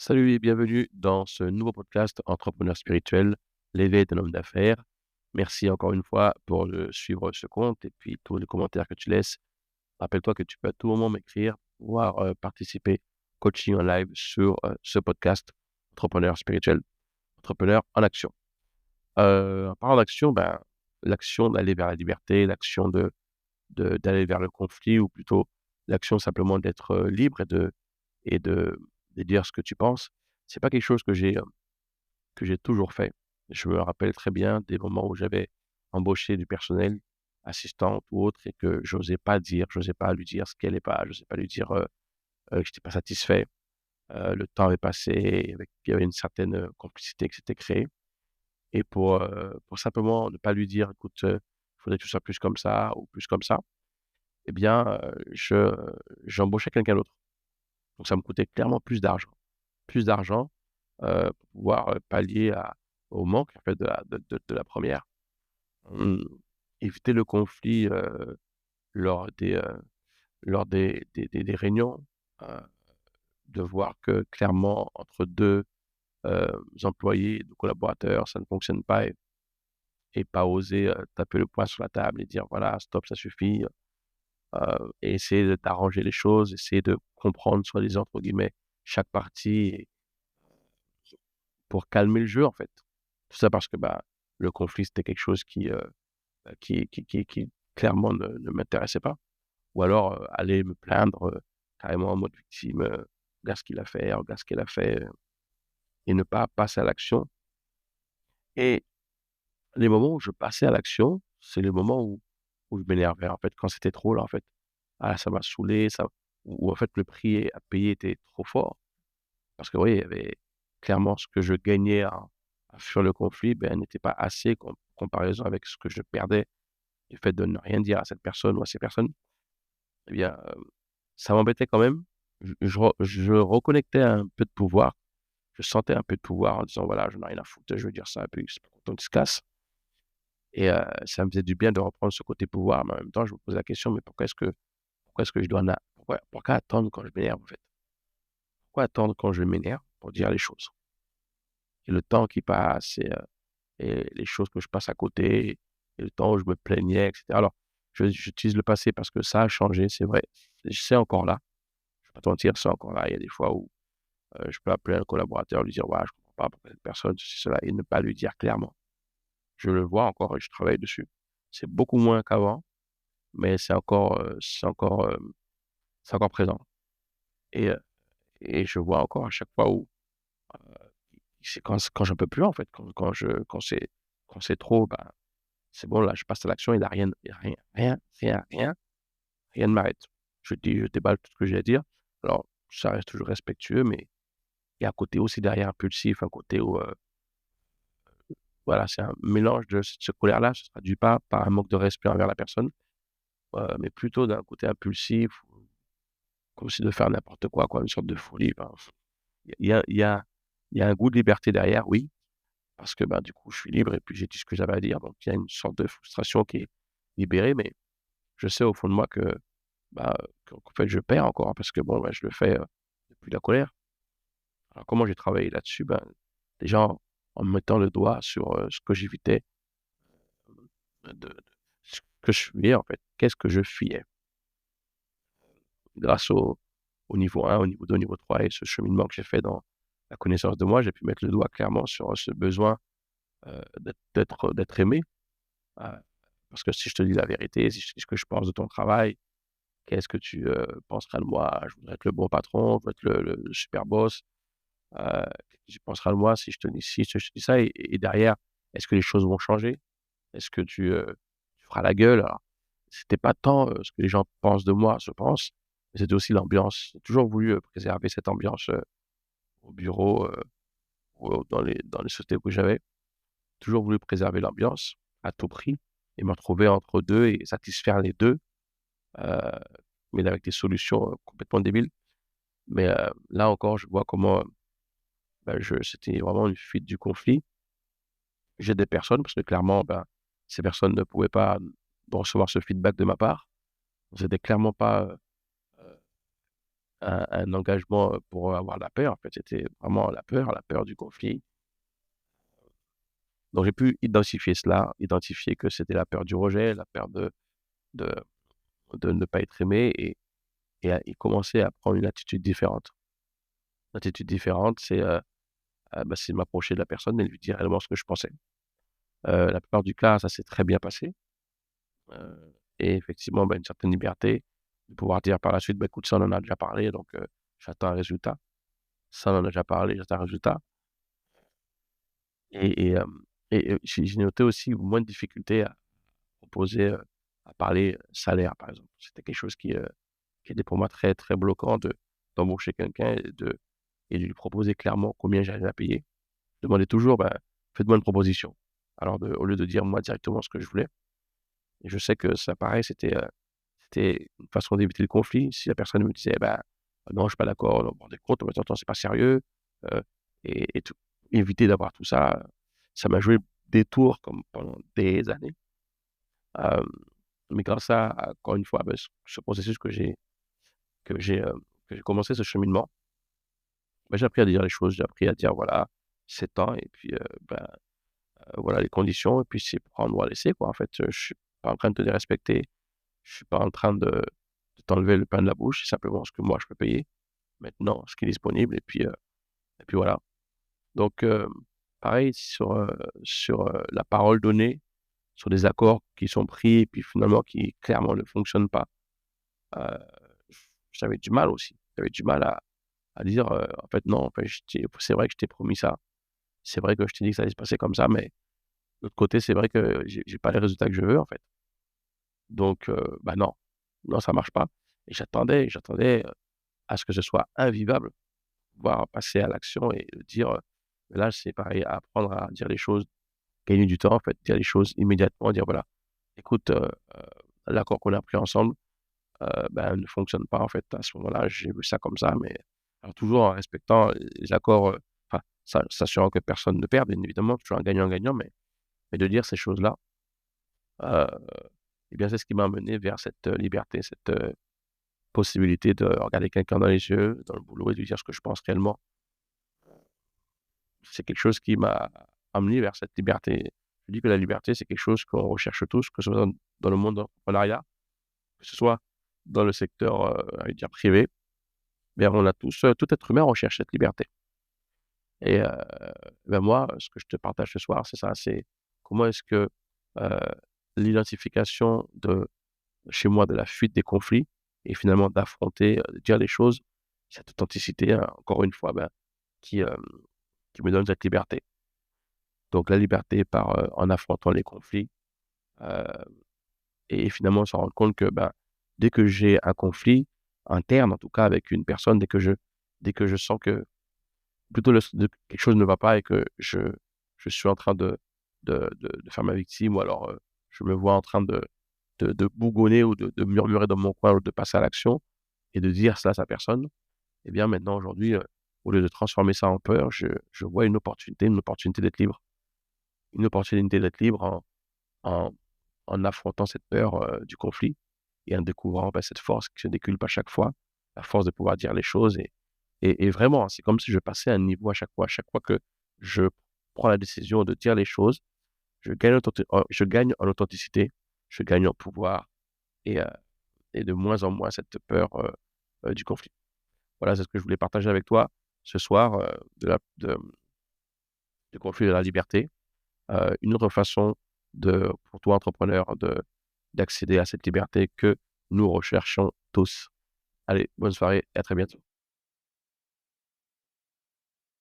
Salut et bienvenue dans ce nouveau podcast Entrepreneur spirituel, l'éveil d'un homme d'affaires. Merci encore une fois pour suivre ce compte et puis tous les commentaires que tu laisses. Rappelle-toi que tu peux à tout moment m'écrire, voire participer coaching en live sur ce podcast Entrepreneur spirituel, Entrepreneur en action. En parlant d'action, l'action d'aller vers la liberté, l'action d'aller vers le conflit ou plutôt l'action simplement d'être libre et de dire ce que tu penses. C'est pas quelque chose que j'ai toujours fait. Je me rappelle très bien des moments où j'avais embauché du personnel, assistante ou autre, et que j'osais pas lui dire ce qu'elle allait pas, j'osais pas lui dire que j'étais pas satisfait. Le temps avait passé, il y avait une certaine complicité qui s'était créée. Et pour simplement ne pas lui dire, écoute, il faudrait que tu sois plus comme ça ou plus comme ça, eh bien, j'embauchais quelqu'un d'autre. Donc ça me coûtait clairement plus d'argent, pour pouvoir, pallier au manque en fait de la première. Mmh, éviter le conflit, lors des réunions, heu, de voir que clairement entre 2 employés, 2 collaborateurs, ça ne fonctionne pas et pas oser, taper le poing sur la table et dire: «Voilà, stop, ça suffit», et essayer d'arranger les choses, essayer de «comprendre» soi-disant entre guillemets chaque partie pour calmer le jeu, en fait. Tout ça parce que, le conflit, c'était quelque chose qui clairement ne m'intéressait pas. Ou alors, aller me plaindre, carrément en mode victime, «Regarde ce qu'il a fait, regarde ce qu'elle a fait», et ne pas passer à l'action. Et les moments où je passais à l'action, c'est les moments où je m'énervais, en fait, quand c'était trop là, en fait. Ah, ça m'a saoulé, ça ou en fait, le prix à payer était trop fort. Parce que oui, il y avait clairement ce que je gagnais à fuir le conflit, n'était pas assez comparaison avec ce que je perdais du fait de ne rien dire à cette personne ou à ces personnes. Eh bien, ça m'embêtait quand même. Je reconnectais un peu de pouvoir. Je sentais un peu de pouvoir en disant: «Voilà, j'en ai rien à foutre, je veux dire ça et puis c'est pas content qu'il se casse», et ça me faisait du bien de reprendre ce côté pouvoir, mais en même temps, je me posais la question: «Mais pourquoi est-ce que je dois na pourquoi attendre quand je m'énerve, en fait? Pourquoi attendre quand je m'énerve pour dire les choses?» Et le temps qui passe et les choses que je passe à côté et le temps où je me plaignais et cetera. Alors, j'utilise le passé parce que ça a changé, c'est vrai. C'est encore là, je vais pas te mentir, c'est encore là. Il y a des fois où, je peux appeler un collaborateur, lui dire: «Ouais, je comprends pas pourquoi cette personne ceci, cela», et ne pas lui dire clairement. Je le vois encore et je travaille dessus. C'est beaucoup moins qu'avant, mais c'est encore présent, et et je vois encore à chaque fois où, c'est quand j'en peux plus en fait, quand c'est trop, c'est bon là, je passe à l'action et là rien ne m'arrête. Je déballe tout ce que j'ai à dire. Alors ça reste toujours respectueux, mais il y a un côté aussi derrière impulsif, un côté où, voilà, c'est un mélange de cette colère-là, ça se traduit pas par un manque de respect envers la personne, mais plutôt d'un côté impulsif, comme si de faire n'importe quoi, une sorte de folie, il y a il y a il y a un goût de liberté derrière, oui, parce que, du coup, je suis libre et puis j'ai dit ce que j'avais à dire, donc il y a une sorte de frustration qui est libérée, mais je sais au fond de moi que, qu'en fait, je perds encore, hein, parce que bon, je le fais, depuis la colère. Alors comment j'ai travaillé là-dessus? Déjà en mettant le doigt sur, ce que j'évitais, de ce que je fuyais, en fait. Qu'est-ce que je fuyais? Grâce au niveau 1, au niveau 2, au niveau 3 et ce cheminement que j'ai fait dans la connaissance de moi, j'ai pu mettre le doigt clairement sur ce besoin, d'être aimé, heu, parce que si je te dis la vérité, si je te dis ce que je pense de ton travail, qu'est-ce que tu, penseras de moi? Je voudrais être le bon patron, je veux être le super boss, qu'est-ce que tu penseras de moi si je te dis ci, si je te dis ça, et derrière, est-ce que les choses vont changer? Est-ce que tu feras la gueule? Alors, c'était pas tant, ce que les gens pensent de moi, je pense, mais c'était aussi l'ambiance. J'ai toujours voulu, préserver cette ambiance, au bureau, ou dans les sociétés que j'avais. Toujours voulu préserver l'ambiance à tout prix et me retrouver entre 2 et satisfaire les 2, heu, mais avec des solutions, complètement débiles. Mais, là encore, je vois comment, je c'était vraiment une fuite du conflit. J'ai des personnes parce que clairement, ces personnes ne pouvaient pas, recevoir ce feedback de ma part. C'était clairement pas, un engagement, pour avoir la paix, en fait. C'était vraiment la peur du conflit. Donc j'ai pu identifier cela, identifier que c'était la peur du rejet, la peur de de ne pas être aimé et commencer à prendre une attitude différente. L'attitude différente, c'est m'approcher de la personne et lui dire réellement ce que je pensais. La plupart du cas, ça s'est très bien passé, et effectivement, une certaine liberté de pouvoir dire par la suite: «Bah, écoute, ça, on en a déjà parlé, donc j'attends un résultat. Ça, on en a déjà parlé, j'attends un résultat». Et j'ai noté aussi moins de difficultés à proposer, à parler, salaire, par exemple. C'était quelque chose qui était pour moi très, très bloquant d'embaucher quelqu'un et de lui proposer clairement combien j'allais la payer. Je demandais toujours: «Bah, faites-moi une proposition». Alors au lieu de dire moi directement ce que je voulais. Et je sais que ça pareil, c'était une façon d'éviter le conflit. Si la personne me disait: «Bah, non, je suis pas d'accord, non, vous vous rendez compte, en même temps, c'est pas sérieux», heu et tout. Éviter d'avoir tout ça, ça m'a joué des tours comme pendant des années. Hem, mais grâce à encore une fois, ce processus que j'ai, que j'ai commencé ce cheminement, j'ai appris à dire les choses, j'ai appris à dire: «Voilà, c'est temps» et puis, voilà les conditions et puis c'est prendre ou à laisser, quoi. En fait, je suis pas en train de te dérespecter, je suis pas en train de t'enlever le pain de la bouche, c'est simplement ce que moi je peux payer. Maintenant, ce qui est disponible et puis voilà. Donc, pareil sur la parole donnée, sur des accords qui sont pris et puis finalement qui clairement ne fonctionnent pas, heu, j'avais du mal aussi. J'avais du mal à dire, en fait non, en fait c'est vrai que je t'ai promis ça. C'est vrai que je t'ai dit que ça allait se passer comme ça, mais de l'autre côté, c'est vrai que j'ai pas les résultats que je veux, en fait. Donc, non, non, ça marche pas et j'attendais, à ce que ce soit invivable, pouvoir passer à l'action et dire, là, c'est pareil, apprendre à dire les choses, gagner du temps, en fait, dire les choses immédiatement, dire: «Voilà, écoute, l'accord qu'on a pris ensemble, ne fonctionne pas, en fait, à ce moment-là, j'ai vu ça comme ça», mais alors toujours en respectant les accords, enfin, s'assurant que personne ne perde, bien évidemment, toujours un gagnant-gagnant, mais de dire ces choses-là, heu c'est ce qui m'a mené vers cette, liberté, cette, possibilité de regarder quelqu'un dans les yeux, dans le boulot et de lui dire ce que je pense réellement. C'est quelque chose qui m'a amené vers cette liberté. Je dis que la liberté, c'est quelque chose qu'on recherche tous, que ce soit dans le monde de l'entrepreneuriat, que ce soit dans le secteur, on dire privé. Bien, on a tous, tout être humain recherche cette liberté et moi, ce que je te partage ce soir, c'est ça, c'est comment est-ce que, heu, l'identification de chez moi de la fuite des conflits et finalement d'affronter, de dire les choses, cette authenticité, encore une fois, qui me donne cette liberté. Donc la liberté par, en affrontant les conflits, heu et finalement se rendre compte que, dès que j'ai un conflit interne, en tout cas avec une personne, dès que je sens que plutôt de quelque chose ne va pas et que je suis en train de faire ma victime ou alors, je me vois en train de bougonner ou de murmurer dans mon coin ou de passer à l'action et de dire cela à sa personne. Et bien maintenant aujourd'hui, au lieu de transformer ça en peur, je vois une opportunité d'être libre. Une opportunité d'être libre en en affrontant cette peur, du conflit et en découvrant, cette force qui se décuple à chaque fois, la force de pouvoir dire les choses et vraiment, hein, c'est comme si je passais un niveau à chaque fois. À chaque fois que je prends la décision de dire les choses, je gagne en authenticité, je gagne en pouvoir et heu et de moins en moins cette peur, du conflit. Voilà, c'est ce que je voulais partager avec toi ce soir, du conflit de la liberté. Une autre façon pour toi entrepreneur d'accéder à cette liberté que nous recherchons tous. Allez, bonne soirée et à très bientôt.